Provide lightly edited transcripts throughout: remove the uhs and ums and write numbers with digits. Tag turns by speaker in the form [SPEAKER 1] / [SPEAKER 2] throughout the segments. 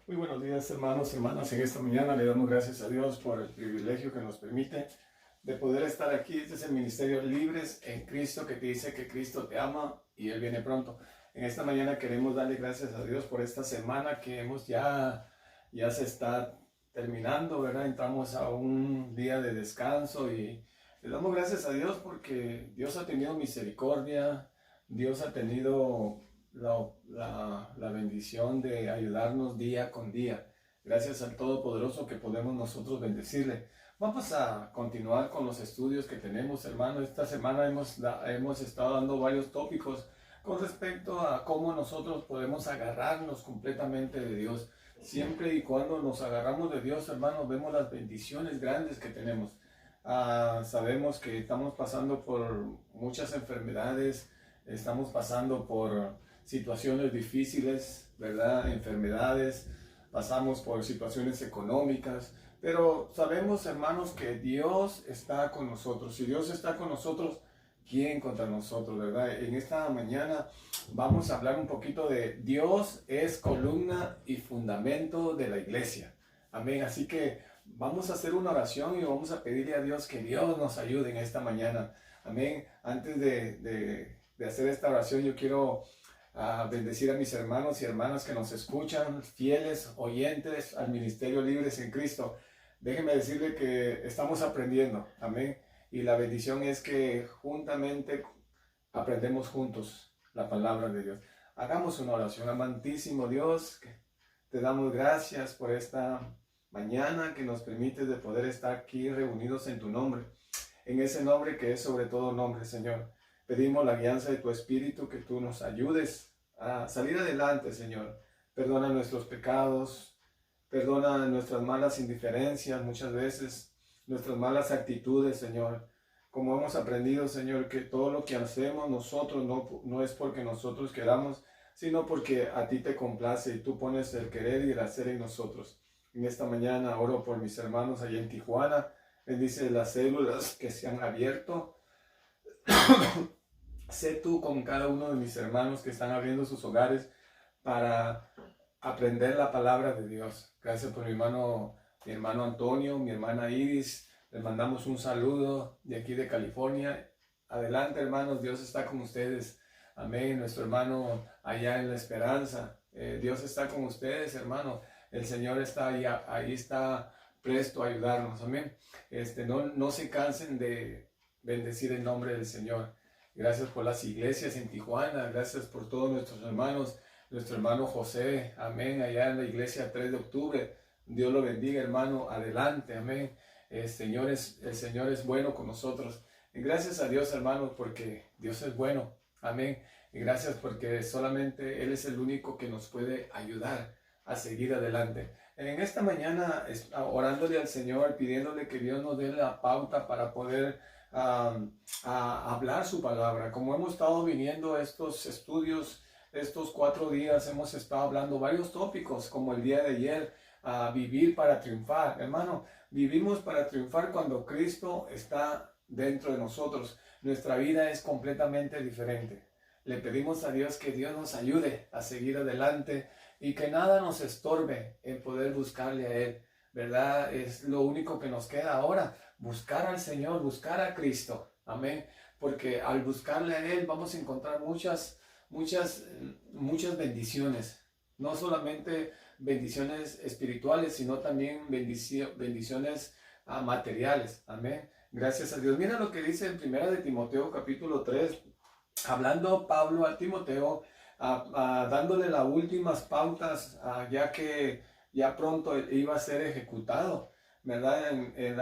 [SPEAKER 1] Muy buenos días, hermanos, hermanas. En esta mañana le damos gracias a Dios por el privilegio que nos permite de poder estar aquí. Este es el Ministerio Libres en Cristo, que te dice que Cristo te ama y Él viene pronto. En esta mañana queremos darle gracias a Dios por esta semana que ya se está terminando, ¿verdad? Entramos a un día de descanso y le damos gracias a Dios porque Dios ha tenido misericordia, Dios ha tenido la bendición de ayudarnos día con día. Gracias al Todopoderoso que podemos nosotros bendecirle. Vamos a continuar con los estudios que tenemos, hermano. Esta semana hemos estado dando varios tópicos con respecto a cómo nosotros podemos agarrarnos completamente de Dios. Siempre y cuando nos agarramos de Dios, hermano, vemos las bendiciones grandes que tenemos. Sabemos que estamos pasando por muchas enfermedades, estamos pasando por situaciones difíciles, ¿verdad? Enfermedades, pasamos por situaciones económicas, pero sabemos, hermanos, que Dios está con nosotros. Si Dios está con nosotros, ¿quién contra nosotros, verdad? En esta mañana vamos a hablar un poquito de Dios es columna y fundamento de la iglesia. Amén. Así que vamos a hacer una oración y vamos a pedirle a Dios que Dios nos ayude en esta mañana. Amén. Antes de hacer esta oración, yo quiero bendecir a mis hermanos y hermanas que nos escuchan, fieles oyentes al Ministerio Libres en Cristo. Déjenme decirle que estamos aprendiendo, amén. Y la bendición es que juntamente aprendemos juntos la palabra de Dios. Hagamos una oración. Amantísimo Dios, te damos gracias por esta mañana que nos permite de poder estar aquí reunidos en tu nombre, en ese nombre que es sobre todo nombre, Señor. Pedimos la guianza de tu Espíritu, que tú nos ayudes a salir adelante, Señor. Perdona nuestros pecados, perdona nuestras malas indiferencias muchas veces, nuestras malas actitudes, Señor. Como hemos aprendido, Señor, que todo lo que hacemos nosotros no es porque nosotros queramos, sino porque a ti te complace y tú pones el querer y el hacer en nosotros. En esta mañana oro por mis hermanos allá en Tijuana. Bendice las células que se han abierto. Sé tú con cada uno de mis hermanos que están abriendo sus hogares para aprender la palabra de Dios. Gracias por mi hermano Antonio, mi hermana Iris. Les mandamos un saludo de aquí de California. Adelante, hermanos, Dios está con ustedes. Amén. Nuestro hermano allá en La Esperanza. Dios está con ustedes, hermano. El Señor está ahí está presto a ayudarnos. Amén. No se cansen de bendecir el nombre del Señor. Gracias por las iglesias en Tijuana. Gracias por todos nuestros hermanos. Nuestro hermano José, amén, allá en la iglesia 3 de octubre. Dios lo bendiga, hermano. Adelante, amén. El Señor es bueno con nosotros. Y gracias a Dios, hermanos, porque Dios es bueno. Amén. Y gracias porque solamente Él es el único que nos puede ayudar a seguir adelante. En esta mañana, orándole al Señor, pidiéndole que Dios nos dé la pauta para poder a hablar su palabra. Como hemos estado viniendo a estos estudios, estos 4 días hemos estado hablando varios tópicos, como el día de ayer, vivir para triunfar. Hermano, vivimos para triunfar cuando Cristo está dentro de nosotros. Nuestra vida es completamente diferente. Le pedimos a Dios que Dios nos ayude a seguir adelante y que nada nos estorbe en poder buscarle a Él, ¿verdad? Es lo único que nos queda ahora, buscar al Señor, buscar a Cristo. Amén. Porque al buscarle a Él vamos a encontrar muchas bendiciones. No solamente bendiciones espirituales, sino también bendiciones materiales. Amén. Gracias a Dios. Mira lo que dice en 1 de Timoteo capítulo 3, hablando Pablo a Timoteo, dándole las últimas pautas, ya que ya pronto iba a ser ejecutado, ¿verdad? En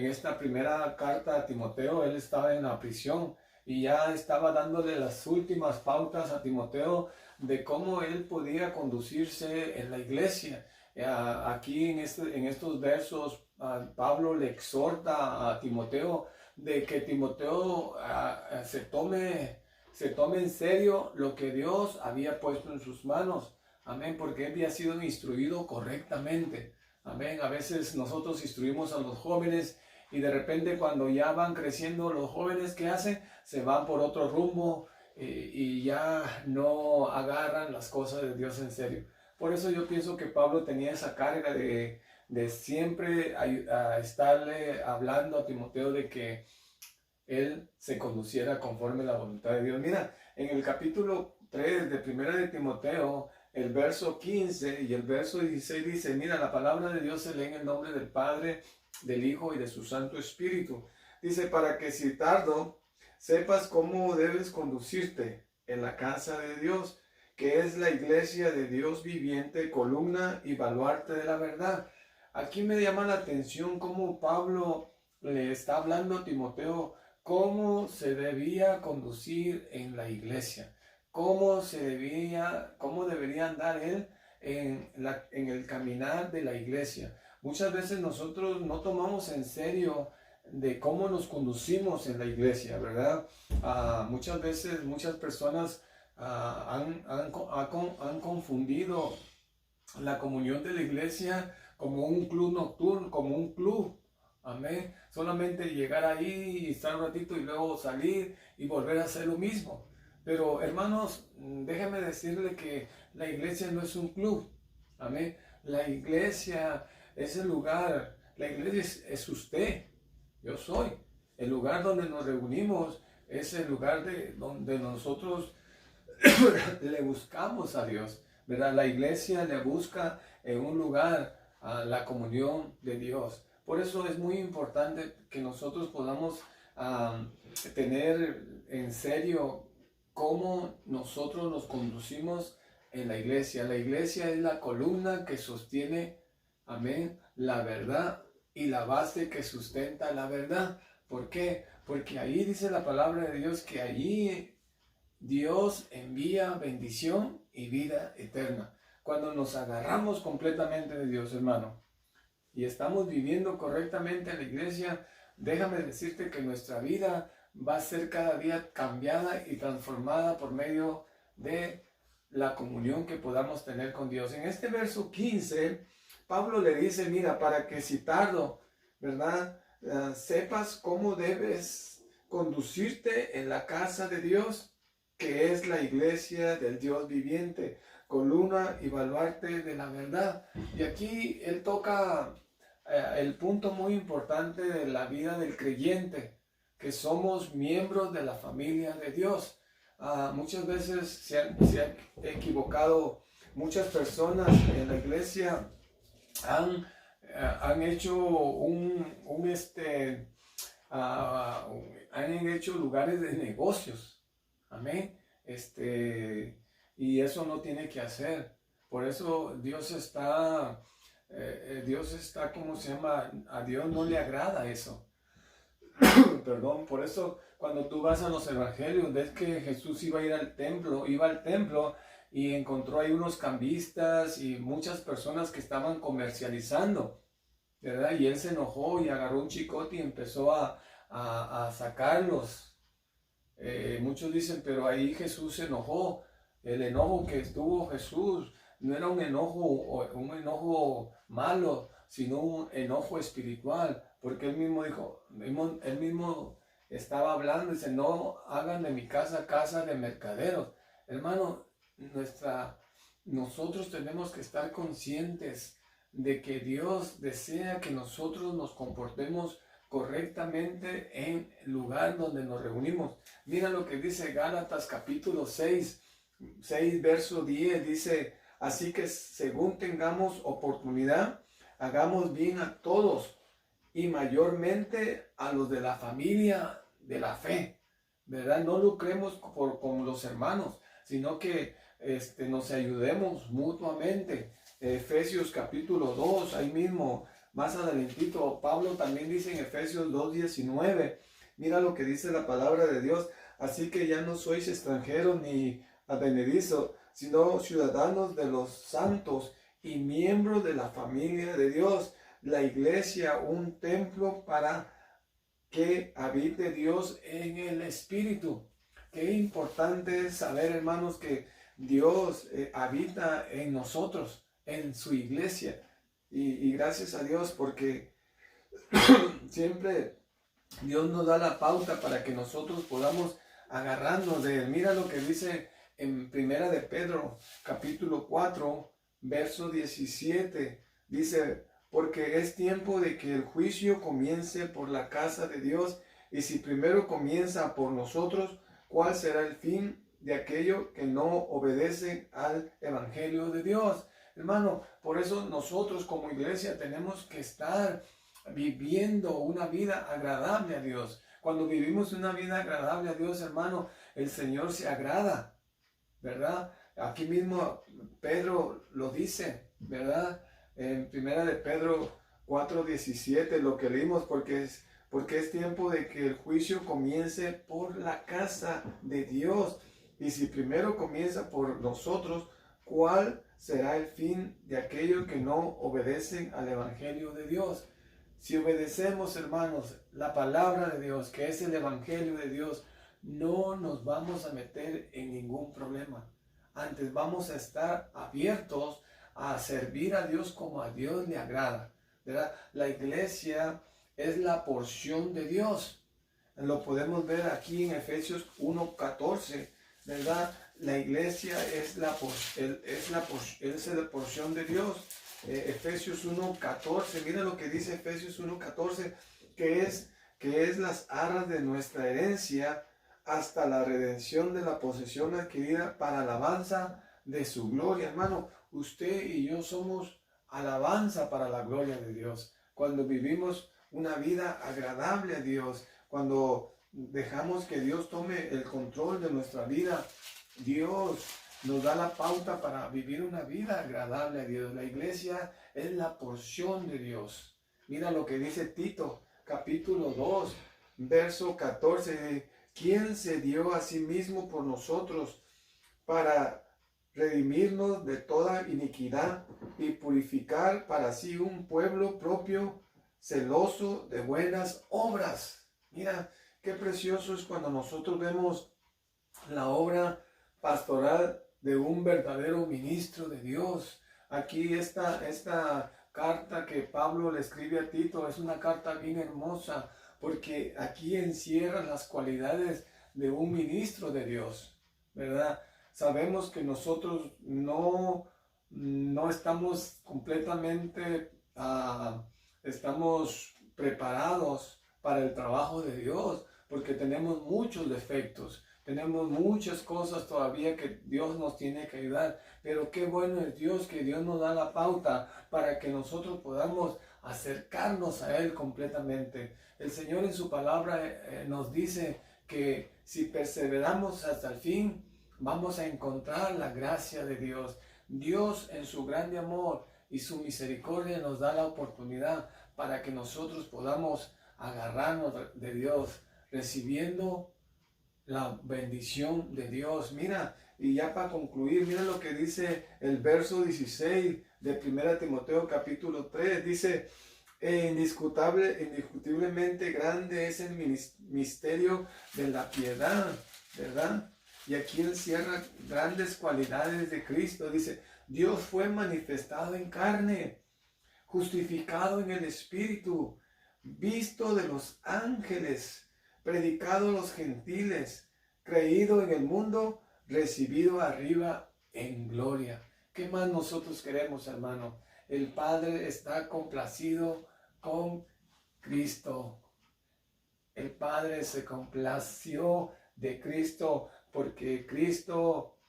[SPEAKER 1] esta primera carta a Timoteo, él estaba en la prisión y ya estaba dándole las últimas pautas a Timoteo de cómo él podía conducirse en la iglesia. Aquí en estos versos, Pablo le exhorta a Timoteo de que Timoteo se tome en serio lo que Dios había puesto en sus manos. Amén, porque él había sido instruido correctamente. Amén. A veces nosotros instruimos a los jóvenes y de repente cuando ya van creciendo los jóvenes, ¿qué hacen? Se van por otro rumbo y ya no agarran las cosas de Dios en serio. Por eso yo pienso que Pablo tenía esa carga de siempre a estarle hablando a Timoteo de que él se conduciera conforme a la voluntad de Dios. Mira, en el capítulo 3 de Primera de Timoteo, el verso 15 y el verso 16 dice, mira, la palabra de Dios se lee en el nombre del Padre, del Hijo y de su Santo Espíritu. Dice, para que si tardo, sepas cómo debes conducirte en la casa de Dios, que es la iglesia de Dios viviente, columna y baluarte de la verdad. Aquí me llama la atención cómo Pablo le está hablando a Timoteo cómo se debía conducir en la iglesia, cómo debería andar él en el caminar de la iglesia. Muchas veces nosotros no tomamos en serio de cómo nos conducimos en la iglesia, ¿verdad? Muchas veces muchas personas han confundido la comunión de la iglesia como un club nocturno, como un club. Amén. Solamente llegar ahí y estar un ratito y luego salir y volver a hacer lo mismo. Pero hermanos, déjenme decirle que la iglesia no es un club. Amén. La iglesia es el lugar, la iglesia es usted. Yo soy. El lugar donde nos reunimos es el lugar donde nosotros le buscamos a Dios, ¿verdad? La iglesia le busca en un lugar a la comunión de Dios. Por eso es muy importante que nosotros podamos tener en serio cómo nosotros nos conducimos en la iglesia. La iglesia es la columna que sostiene, amén, la verdad y la base que sustenta la verdad. ¿Por qué? Porque ahí dice la palabra de Dios que allí Dios envía bendición y vida eterna. Cuando nos agarramos completamente de Dios, hermano, y estamos viviendo correctamente en la iglesia, déjame decirte que nuestra vida va a ser cada día cambiada y transformada por medio de la comunión que podamos tener con Dios. En este verso 15, Pablo le dice, mira, para que si tardo, ¿verdad? Sepas cómo debes conducirte en la casa de Dios, que es la iglesia del Dios viviente, columna y baluarte de la verdad. Y aquí él toca el punto muy importante de la vida del creyente, que somos miembros de la familia de Dios. Muchas veces se han equivocado, muchas personas en la iglesia han hecho han hecho lugares de negocios. Amén. Y eso no tiene que hacer. Por eso Dios está, ¿cómo se llama? A Dios no le agrada eso. Perdón, por eso cuando tú vas a los evangelios, ves que Jesús iba al templo y encontró ahí unos cambistas y muchas personas que estaban comercializando, ¿verdad? Y él se enojó y agarró un chicote y empezó a sacarlos. Muchos dicen, pero ahí Jesús se enojó. El enojo que tuvo Jesús no era un enojo malo, sino un enojo espiritual, porque él mismo dijo, él mismo estaba hablando, dice, no hagan de mi casa casa de mercaderos. Hermano, nosotros tenemos que estar conscientes de que Dios desea que nosotros nos comportemos correctamente en el lugar donde nos reunimos. Mira lo que dice Gálatas capítulo 6 verso 10, dice, así que según tengamos oportunidad, hagamos bien a todos y mayormente a los de la familia de la fe, ¿verdad? No lucremos con los hermanos, sino que nos ayudemos mutuamente. Efesios capítulo 2, ahí mismo, más adelantito, Pablo también dice en Efesios 2:19, mira lo que dice la palabra de Dios, así que ya no sois extranjeros ni advenedizos, sino ciudadanos de los santos y miembros de la familia de Dios, la iglesia, un templo para que habite Dios en el Espíritu. Qué importante es saber, hermanos, que Dios habita en nosotros, en su iglesia. Y gracias a Dios porque siempre Dios nos da la pauta para que nosotros podamos agarrarnos de Él. Mira lo que dice en Primera de Pedro, capítulo 4, verso 17. Dice, porque es tiempo de que el juicio comience por la casa de Dios, y si primero comienza por nosotros, ¿cuál será el fin de aquello que no obedece al Evangelio de Dios? Hermano, por eso nosotros como iglesia tenemos que estar viviendo una vida agradable a Dios. Cuando vivimos una vida agradable a Dios, hermano, el Señor se agrada, ¿verdad? Aquí mismo Pedro lo dice, ¿verdad? En Primera de Pedro 4:17, lo que leímos, porque es tiempo de que el juicio comience por la casa de Dios. Y si primero comienza por nosotros, ¿cuál será el fin de aquellos que no obedecen al Evangelio de Dios? Si obedecemos, hermanos, la palabra de Dios, que es el Evangelio de Dios, no nos vamos a meter en ningún problema. Antes vamos a estar abiertos a servir a Dios como a Dios le agrada, ¿verdad? La iglesia es la porción de Dios. Lo podemos ver aquí en Efesios 1:14, ¿verdad? La iglesia es la porción de Dios. Efesios 1:14, mira lo que dice Efesios 1:14, que es las arras de nuestra herencia hasta la redención de la posesión adquirida para alabanza de su gloria. Hermano, usted y yo somos alabanza para la gloria de Dios. Cuando vivimos una vida agradable a Dios, cuando dejamos que Dios tome el control de nuestra vida, Dios nos da la pauta para vivir una vida agradable a Dios. La iglesia es la porción de Dios. Mira lo que dice Tito, capítulo 2, verso 14. ¿Quién se dio a sí mismo por nosotros para redimirnos de toda iniquidad y purificar para sí un pueblo propio, celoso de buenas obras? Mira, qué precioso es cuando nosotros vemos la obra pastoral de un verdadero ministro de Dios. Aquí esta carta que Pablo le escribe a Tito es una carta bien hermosa, porque aquí encierra las cualidades de un ministro de Dios, ¿verdad? Sabemos que nosotros no estamos completamente, estamos preparados para el trabajo de Dios, porque tenemos muchos defectos. Tenemos muchas cosas todavía que Dios nos tiene que ayudar, pero qué bueno es Dios, que Dios nos da la pauta para que nosotros podamos acercarnos a Él completamente. El Señor en su palabra nos dice que si perseveramos hasta el fin, vamos a encontrar la gracia de Dios. Dios en su grande amor y su misericordia nos da la oportunidad para que nosotros podamos agarrarnos de Dios, recibiendo la bendición de Dios. Mira, y ya para concluir, mira lo que dice el verso 16 de 1 Timoteo capítulo 3. Dice, indiscutiblemente grande es el misterio de la piedad, ¿verdad? Y aquí encierra grandes cualidades de Cristo. Dice, Dios fue manifestado en carne, justificado en el Espíritu, visto de los ángeles, predicado a los gentiles, creído en el mundo, recibido arriba en gloria. ¿Qué más nosotros queremos, hermano? El Padre está complacido con Cristo. El Padre se complació de Cristo porque Cristo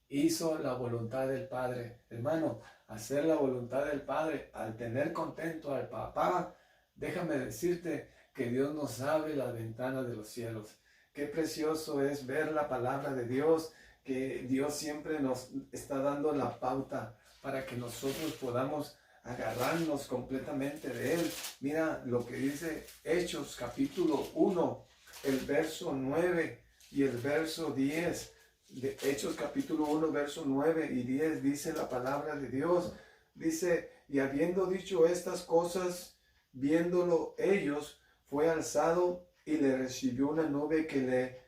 [SPEAKER 1] hizo la voluntad del Padre. Hermano, hacer la voluntad del Padre, al tener contento al papá, déjame decirte que Dios nos abre las ventanas de los cielos. Qué precioso es ver la palabra de Dios, que Dios siempre nos está dando la pauta para que nosotros podamos agarrarnos completamente de Él. Mira lo que dice Hechos capítulo 1, el verso 9 y el verso 10. De Hechos capítulo 1, verso 9 y 10 dice la palabra de Dios. Dice, y habiendo dicho estas cosas, viéndolo ellos, fue alzado y le recibió una nube que le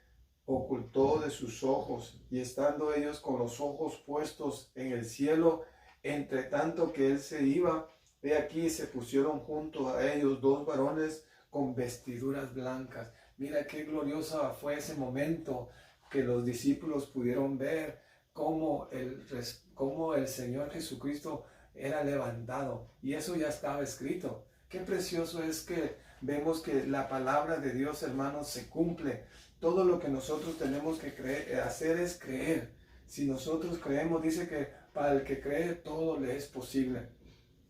[SPEAKER 1] ocultó de sus ojos, y estando ellos con los ojos puestos en el cielo, entre tanto que él se iba, he aquí se pusieron junto a ellos dos varones con vestiduras blancas. Mira qué gloriosa fue ese momento que los discípulos pudieron ver cómo el Señor Jesucristo era levantado. Y eso ya estaba escrito. Qué precioso es que vemos que la palabra de Dios, hermanos, se cumple. Todo lo que nosotros tenemos que hacer es creer. Si nosotros creemos, dice que para el que cree todo le es posible.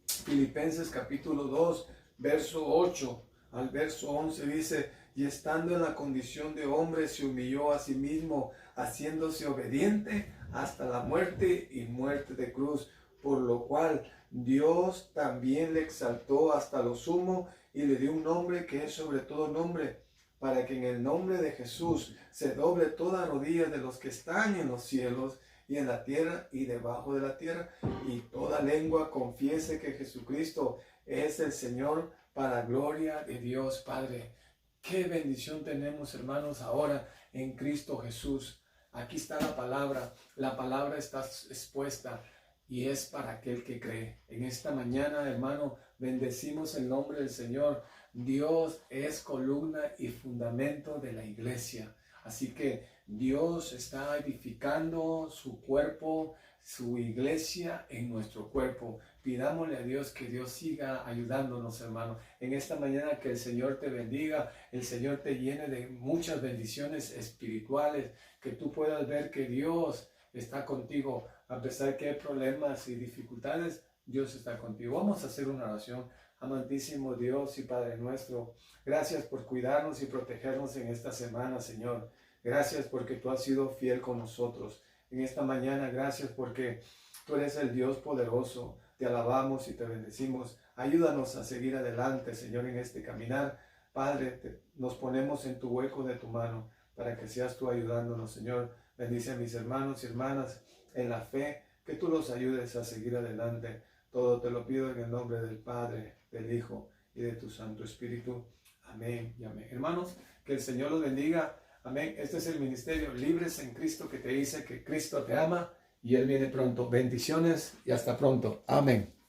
[SPEAKER 1] Filipenses capítulo 2, verso 8 al verso 11 dice: y estando en la condición de hombre se humilló a sí mismo, haciéndose obediente hasta la muerte y muerte de cruz, por lo cual Dios también le exaltó hasta lo sumo y le dio un nombre que es sobre todo nombre, para que en el nombre de Jesús se doble toda rodilla de los que están en los cielos y en la tierra y debajo de la tierra, y toda lengua confiese que Jesucristo es el Señor, para gloria de Dios Padre. Qué bendición tenemos, hermanos, ahora en Cristo Jesús. Aquí está la palabra está expuesta y es para aquel que cree. En esta mañana, hermano, bendecimos el nombre del Señor. Dios es columna y fundamento de la iglesia. Así que Dios está edificando su cuerpo, su iglesia en nuestro cuerpo. Pidámosle a Dios que Dios siga ayudándonos, hermano. En esta mañana que el Señor te bendiga, el Señor te llene de muchas bendiciones espirituales, que tú puedas ver que Dios está contigo. A pesar que hay problemas y dificultades, Dios está contigo. Vamos a hacer una oración. Amantísimo Dios y Padre nuestro, gracias por cuidarnos y protegernos en esta semana, Señor. Gracias porque tú has sido fiel con nosotros. En esta mañana, gracias porque tú eres el Dios poderoso. Te alabamos y te bendecimos. Ayúdanos a seguir adelante, Señor, en este caminar. Padre, nos ponemos en tu hueco de tu mano para que seas tú ayudándonos, Señor. Bendice a mis hermanos y hermanas en la fe, que tú los ayudes a seguir adelante. Todo te lo pido en el nombre del Padre, del Hijo y de tu Santo Espíritu. Amén y amén. Hermanos, que el Señor los bendiga. Amén. Este es el ministerio Libres en Cristo, que te dice que Cristo te ama y Él viene pronto. Bendiciones y hasta pronto. Amén.